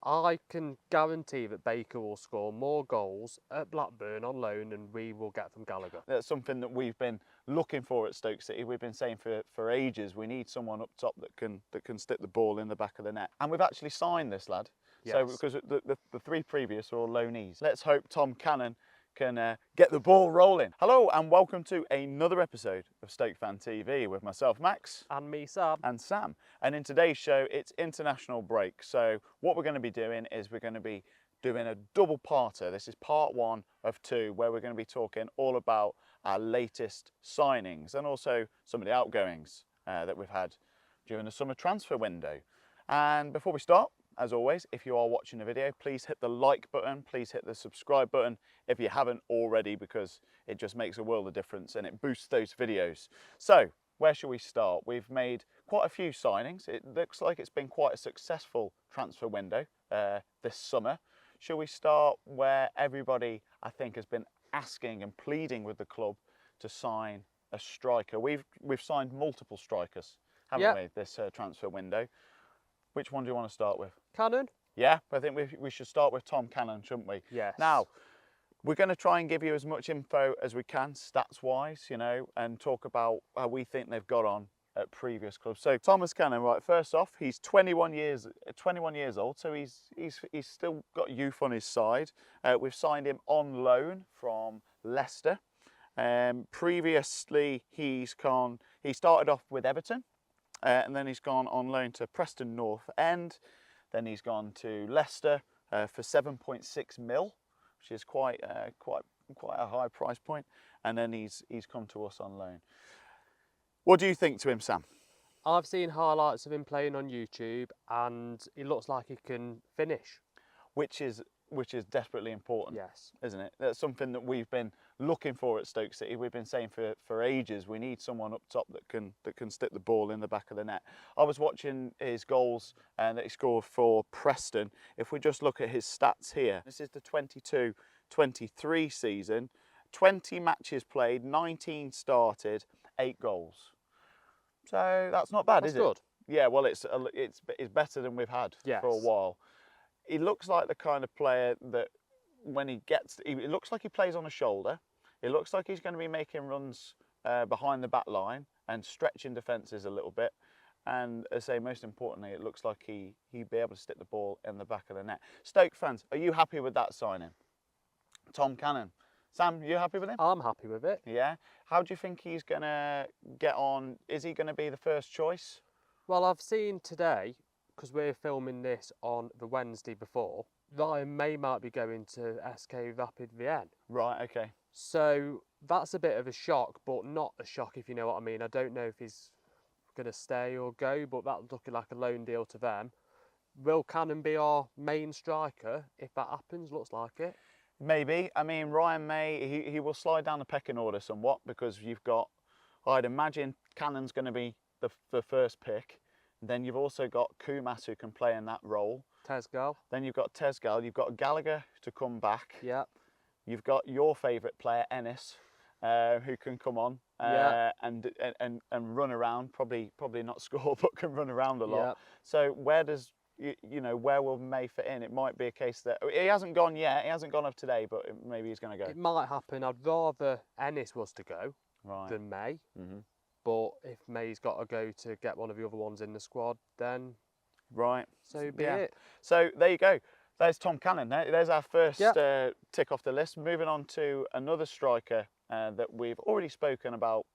I can guarantee that Baker will score more goals at Blackburn on loan than we will get from Gallagher. That's something that we've been looking for at Stoke City. We've been saying for ages we need someone up top that can stick the ball in the back of the net. And we've actually signed this lad. Yes. So because the three previous are all loanees. Let's hope Tom Cannon can get the ball rolling. Hello and welcome to another episode of Stoke Fan TV with myself, Max. And me, Sam. And Sam. And in today's show, it's international break. So what we're going to be doing is we're going to be doing a double parter. This is part one of two, where we're going to be talking all about our latest signings and also some of the outgoings that we've had during the summer transfer window. And before we start, as always, if you are watching the video, please hit the like button, please hit the subscribe button if you haven't already, because it just makes a world of difference and it boosts those videos. So, where shall we start? We've made quite a few signings. It looks like it's been quite a successful transfer window this summer. Shall we start where everybody, I think, has been asking and pleading with the club to sign a striker? We've signed multiple strikers, haven't we, this transfer window. Which one do you want to start with? Cannon? Yeah, I think we should start with Tom Cannon, shouldn't we? Yes. Now, we're going to try and give you as much info as we can, stats-wise, you know, and talk about how we think they've got on at previous clubs. So Thomas Cannon, right, first off, he's 21 years old, so he's still got youth on his side. We've signed him on loan from Leicester. Previously, he started off with Everton. And then he's gone on loan to Preston North End. Then he's gone to Leicester for 7.6 mil, which is quite a high price point. And then he's come to us on loan. What do you think to him, Sam? I've seen highlights of him playing on YouTube, and he looks like he can finish. Which is desperately important, yes, isn't it? That's something that we've been looking for at Stoke City. We've been saying for ages we need someone up top that can stick the ball in the back of the net. I was watching his goals that he scored for Preston. If we just look at his stats here, this is the 22-23 season. 20 matches played, 19 started, 8 goals. So that's not bad, that's is it? good. Yeah, well, it's better than we've had yes. for a while. He looks like the kind of player that when he gets, it looks like he plays on a shoulder. It looks like he's going to be making runs behind the back line and stretching defences a little bit. And as I say, most importantly, it looks like he'd be able to stick the ball in the back of the net. Stoke fans, are you happy with that signing? Tom Cannon. Sam, you happy with him? I'm happy with it. Yeah. How do you think he's going to get on? Is he going to be the first choice? Well, I've seen today, because we're filming this on the Wednesday before, Ryan May might be going to SK Rapid Vienna. Right, okay. So that's a bit of a shock, but not a shock if you know what I mean. I don't know if he's going to stay or go, but that's looking like a loan deal to them. Will Cannon be our main striker if that happens? Looks like it. Maybe. I mean, Ryan May, he will slide down the pecking order somewhat, because you've got, I'd imagine Cannon's going to be the first pick. Then you've also got Koumas, who can play in that role. Tesgal. Then you've got Tesgal. You've got Gallagher to come back. Yeah. You've got your favourite player, Ennis, who can come on and run around. Probably not score, but can run around a lot. Yeah. So where does where will May fit in? It might be a case that he hasn't gone yet. He hasn't gone up today, but maybe he's going to go. It might happen. I'd rather Ennis was to go than May. Mm-hmm. But if May's got to go to get one of the other ones in the squad, then so be it. So there you go. There's Tom Cannon. There's our first tick off the list. Moving on to another striker that we've already spoken about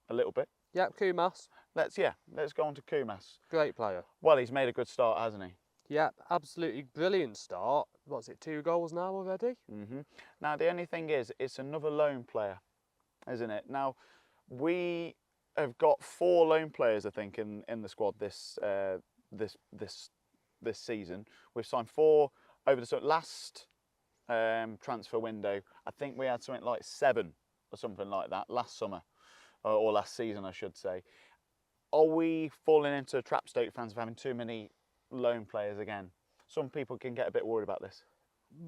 a little bit. Yep, Koumas. Let's go on to Koumas. Great player. Well, he's made a good start, hasn't he? Yeah, absolutely brilliant start. What's it, 2 goals now already? Mm-hmm. Now the only thing is, it's another loan player, isn't it? Now we have got 4 loan players, I think, in the squad this season. We've signed 4 over the last transfer window. I think we had something like 7 or something like that last summer, or last season, I should say. Are we falling into a trap, Stoke fans, of having too many loan players again? Some people can get a bit worried about this.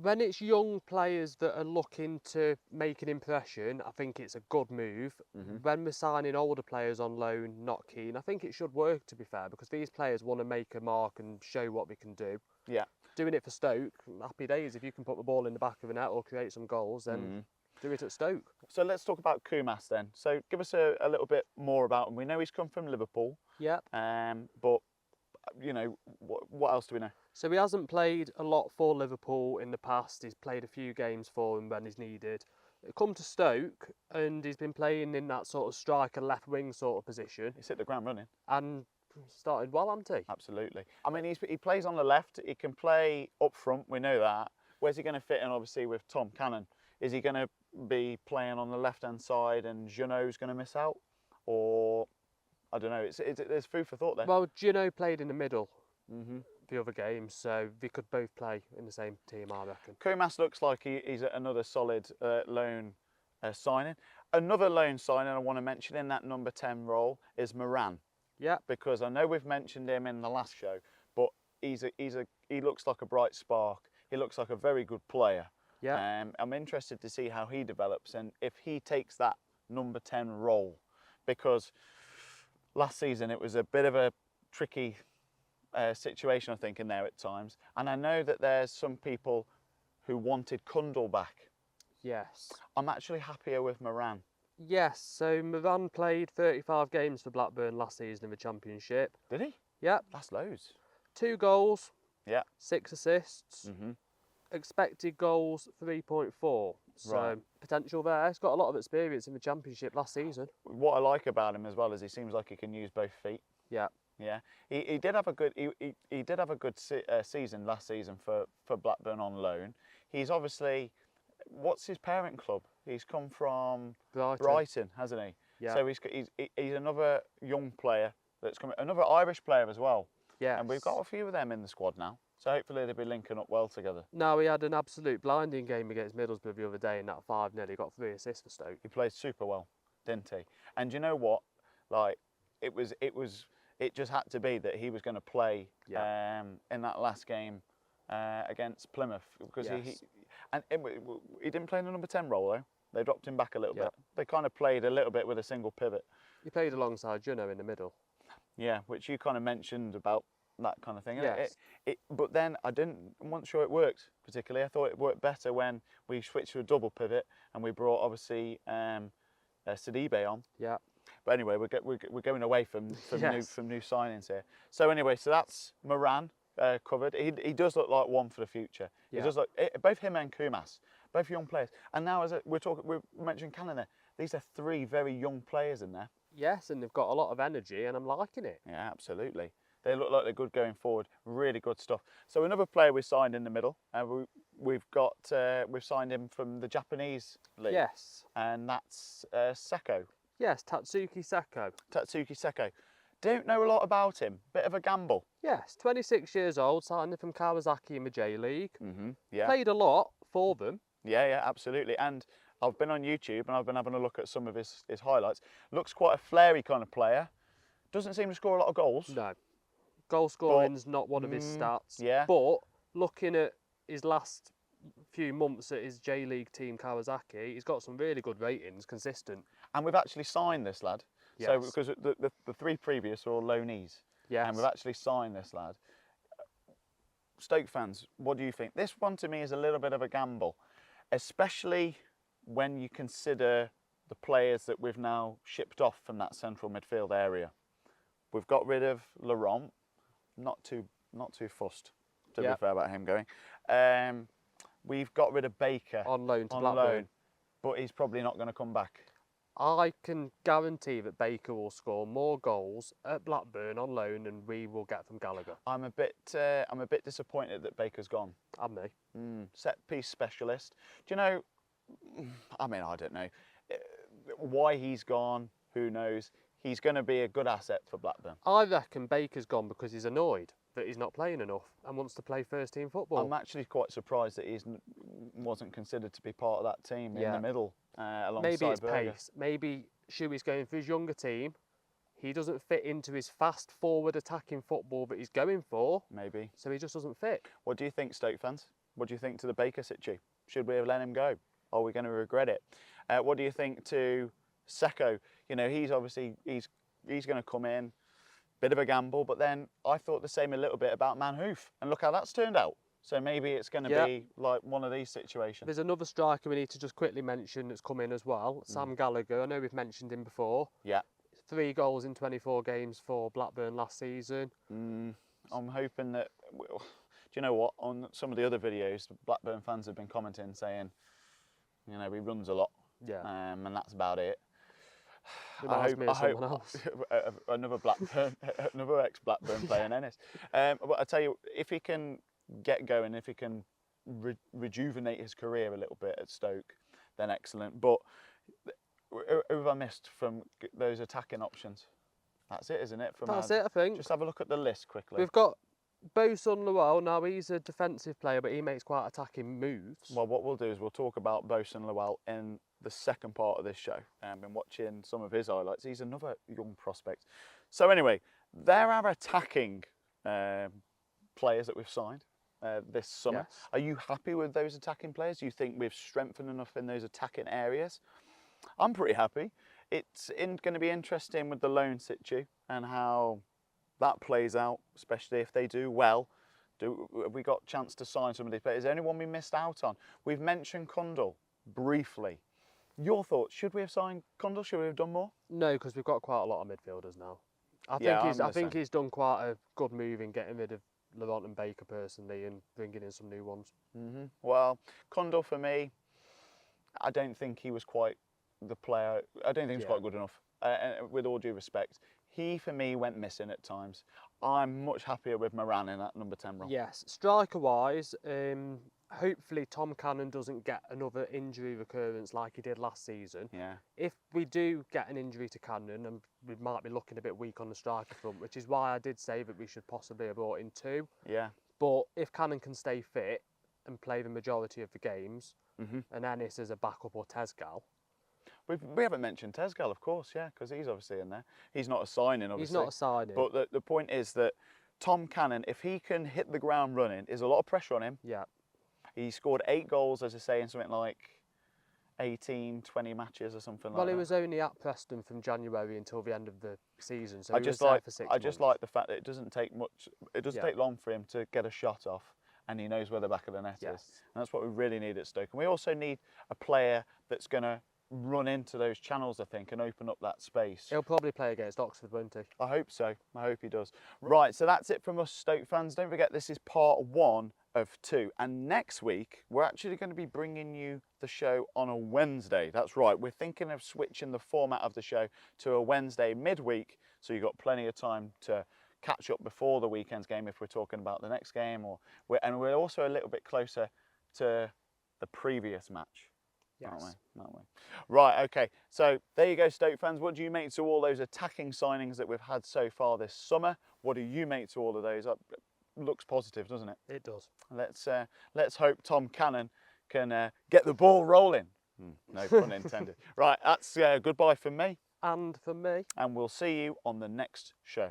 When it's young players that are looking to make an impression, I think it's a good move. Mm-hmm. When we're signing older players on loan, not keen, I think it should work, to be fair, because these players want to make a mark and show what we can do. Yeah. doing it for Stoke, happy days. If you can put the ball in the back of the net or create some goals, then do it at Stoke. So let's talk about Koumas then. So give us a little bit more about him. We know he's come from Liverpool. Yep. But you know, what else do we know? So he hasn't played a lot for Liverpool in the past. He's played a few games for him when he's needed. Come to Stoke and he's been playing in that sort of striker left wing sort of position. He's hit the ground running. And started well, hasn't he? Absolutely. I mean, he plays on the left. He can play up front. We know that. Where's he going to fit in? Obviously, with Tom Cannon, is he going to be playing on the left-hand side and Jeannot's going to miss out, or I don't know. There's food for thought there. Well, Gino played in the middle the other game, so they could both play in the same team, I reckon. Koumas looks like he's another solid loan signing. Another loan signing I want to mention in that number 10 role is Moran. Yeah. Because I know we've mentioned him in the last show, but he looks like a bright spark. He looks like a very good player. Yeah. I'm interested to see how he develops and if he takes that number 10 role, because last season it was a bit of a tricky situation, I think, in there at times. And I know that there's some people who wanted Kundal back. Yes. I'm actually happier with Moran. Yes, so Moran played 35 games for Blackburn last season in the Championship. Did he? Yep. That's loads. 2 goals. Yeah. 6 assists. Expected goals 3.4. So Right. potential there. He's got a lot of experience in the Championship last season. What I like about him as well is he seems like he can use both feet. Yeah. Yeah, he did have a good he did have a good season last season for Blackburn on loan. He's obviously, what's his parent club? He's come from Brighton, hasn't he? Yeah. So he's another young player that's coming, another Irish player as well. Yeah. And we've got a few of them in the squad now. So hopefully they'll be linking up well together. No, he had an absolute blinding game against Middlesbrough the other day in that 5-0. He got 3 assists for Stoke. He played super well, didn't he? And you know what? Like it just had to be that he was going to play in that last game against Plymouth, because he didn't play in the number 10 role though. They dropped him back a little bit. They kind of played a little bit with a single pivot. He played alongside Juno in the middle. Yeah, which you kind of mentioned about that kind of thing. Yes. But then I wasn't sure it worked particularly. I thought it worked better when we switched to a double pivot and we brought obviously Sidibe on. Yeah. But anyway, we're going away from Yes. new signings here. So anyway, so that's Moran covered. He does look like one for the future. Yeah. He does look, both him and Koumas, both young players. And now we're mentioning Cannon there. These are 3 very young players in there. Yes, and they've got a lot of energy, and I'm liking it. Yeah, absolutely. They look like they're good going forward. Really good stuff. So another player we signed in the middle, and we've signed him from the Japanese league. Yes. And that's Seko. Yes, Tatsuki Seko. Tatsuki Seko. Don't know a lot about him. Bit of a gamble. Yes, 26 years old, signed him from Kawasaki in the J League. Yeah. Played a lot for them. Yeah, absolutely. And I've been on YouTube and I've been having a look at some of his highlights. Looks quite a flary kind of player. Doesn't seem to score a lot of goals. No. Goal scoring's not one of his stats. Yeah. But looking at his last few months at his J League team Kawasaki, he's got some really good ratings, consistent. And we've actually signed this lad. Yes. So because the 3 previous are all loanees. Yes. And we've actually signed this lad. Stoke fans, what do you think? This one to me is a little bit of a gamble, especially when you consider the players that we've now shipped off from that central midfield area. We've got rid of Laurent, not too fussed, to be fair, about him going. We've got rid of Baker on loan to Blackburn. But he's probably not going to come back. I can guarantee that Baker will score more goals at Blackburn on loan than we will get from Gallagher. I'm a bit disappointed that Baker's gone. And me. Set piece specialist. Do you know? I mean, I don't know why he's gone. Who knows? He's going to be a good asset for Blackburn. I reckon Baker's gone because he's annoyed that he's not playing enough and wants to play first team football. I'm actually quite surprised that he wasn't considered to be part of that team in the middle alongside Maybe it's Berger. pace. Maybe Shuey's going for his younger team. He doesn't fit into his fast forward attacking football that he's going for. Maybe. So he just doesn't fit. What do you think, Stoke fans? What do you think to the Baker situ? Should we have let him go? Are we going to regret it? What do you think to Seko? You know, he's obviously he's going to come in. Bit of a gamble, but then I thought the same a little bit about Manhoof, and look how that's turned out. So maybe it's going to Yeah. be like one of these situations. There's another striker we need to just quickly mention that's come in as well, Sam Gallagher. I know we've mentioned him before. Yeah. 3 goals in 24 games for Blackburn last season. I'm hoping that, do you know what, on some of the other videos, Blackburn fans have been commenting saying, you know, he runs a lot, Yeah. and that's about it. Reminds me of someone else. Another Blackburn, another ex-Blackburn player, Ennis. But I tell you, if he can get going, if he can rejuvenate his career a little bit at Stoke, then excellent. But who have I missed from those attacking options? That's it, isn't it? That's it, I think. Just have a look at the list quickly. We've got Bosun Lowell. Now, he's a defensive player, but he makes quite attacking moves. Well, what we'll do is we'll talk about Bosun Lowell in the second part of this show. I've been watching some of his highlights. He's another young prospect. So anyway, there are attacking players that we've signed this summer. Yes. Are you happy with those attacking players? Do you think we've strengthened enough in those attacking areas? I'm pretty happy. It's going to be interesting with the loan situ and how that plays out, especially if they do well. Have we got a chance to sign some of these players? Is there anyone we missed out on? We've mentioned Kundal briefly. Your thoughts? Should we have signed Kundal? Should we have done more? No, because we've got quite a lot of midfielders now. I think he's done quite a good move in getting rid of Laurent and Baker personally and bringing in some new ones. Well, Kundal for me, I don't think he was quite the player. I don't think he was quite good enough. With all due respect, he for me went missing at times. I'm much happier with Moran in that number 10 role. Yes, striker wise, hopefully Tom Cannon doesn't get another injury recurrence like he did last season. Yeah. If we do get an injury to Cannon, and we might be looking a bit weak on the striker front, which is why I did say that we should possibly have brought in 2. Yeah. But if Cannon can stay fit and play the majority of the games, and Ennis as a backup or Tezgal. We haven't mentioned Tezgal, of course, yeah, because he's obviously in there. He's not a signing, obviously. He's not a signing. But the point is that Tom Cannon, if he can hit the ground running, there's a lot of pressure on him. Yeah. He scored 8 goals, as I say, in something like 18, 20 matches or something like that. Well, he was only at Preston from January until the end of the season, so I he just was there like for 6 I just months. like the fact that it doesn't take much. It doesn't take long for him to get a shot off, and he knows where the back of the net is. And that's what we really need at Stoke. And we also need a player that's going to run into those channels, I think, and open up that space. He'll probably play against Oxford, won't he? I hope so. I hope he does. Right, so that's it from us Stoke fans. Don't forget, this is part 1 of 2. And next week, we're actually going to be bringing you the show on a Wednesday. That's right. We're thinking of switching the format of the show to a Wednesday midweek, so you've got plenty of time to catch up before the weekend's game if we're talking about the next game. And we're also a little bit closer to the previous match. Yes. Aren't we? Right, okay. So there you go, Stoke fans. What do you make to all those attacking signings that we've had so far this summer? What do you make to all of those? Looks positive, doesn't it? It does. Let's hope Tom Cannon can get the ball rolling. No pun intended. Right, that's goodbye from me. And for me. And we'll see you on the next show.